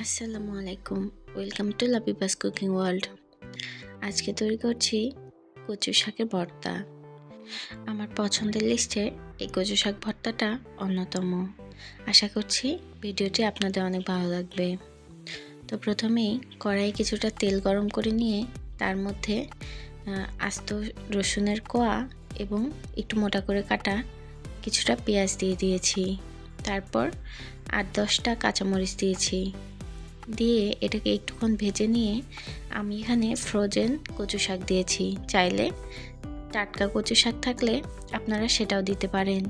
আসসালামু আলাইকুম। Welcome to Labiba's cooking world. আজকে তৈরি করছি কচু শাকের ভর্তা। আমার পছন্দের লিস্টে এই কচু শাক ভর্তাটা অন্যতম। আশা করছি ভিডিওটি আপনাদের অনেক ভালো লাগবে। তো প্রথমেই কড়াইয়ে কিছুটা তেল গরম করে নিয়ে তার মধ্যে আস্ত রসুনের কোয়া এবং একটু মোটা করে কাটা কিছুটা পেঁয়াজ দিয়ে দিয়েছি। তারপর 8-10টা কাঁচামরিচ দিয়েছি। দিয়ে এটাকে একটুক্ষণ ভেজে নিয়ে আমি এখানে ফ্রোজেন কচু শাক দিয়েছি। চাইলে টাটকা কচু শাক থাকলে আপনারা সেটাও দিতে পারেন।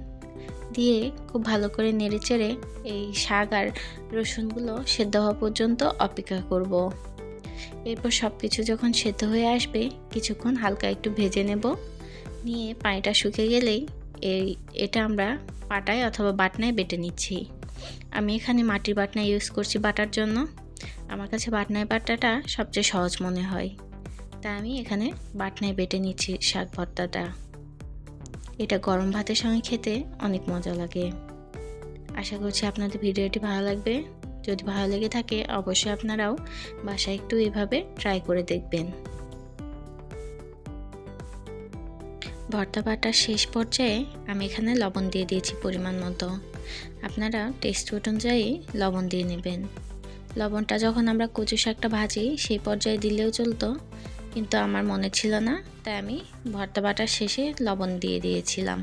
দিয়ে খুব ভালো করে নেড়েচেড়ে এই শাক আর রসুনগুলো সেদ্ধ হওয়া পর্যন্ত অপেক্ষা করব। এরপর সব কিছু যখন সেদ্ধ হয়ে আসবে কিছুক্ষণ হালকা একটু ভেজে নেব। নিয়ে পানিটা শুকিয়ে গেলেই এটা আমরা পাটায় অথবা বাটনায় বেটে নিচ্ছি। আমি এখানে মাটির বাটনা ইউজ করছি বাটার জন্য। আমার কাছে বাটনায় বাটাটা সবচেয়ে সহজ মনে হয়, তাই আমি এখানে বাটনায় বেটে নিচ্ছি শাক ভর্তাটা। এটা গরম ভাতের সঙ্গে খেতে অনেক মজা লাগে। আশা করছি আপনাদের ভিডিওটি ভালো লাগবে। যদি ভালো লেগে থাকে অবশ্যই আপনারাও বাসায় একটু এভাবে ট্রাই করে দেখবেন। ভর্তা বাটার শেষ পর্যায়ে আমি এখানে লবণ দিয়ে দিয়েছি পরিমাণ মতো। আপনারা টেস্ট অনুযায়ী লবণ দিয়ে নেবেন। লবণটা যখন আমরা কচু শাকটা ভাজি সেই পর্যায়ে দিলেও চলতো, কিন্তু আমার মনে ছিল না, তাই আমি ভর্তা বাটার শেষে লবণ দিয়ে দিয়েছিলাম।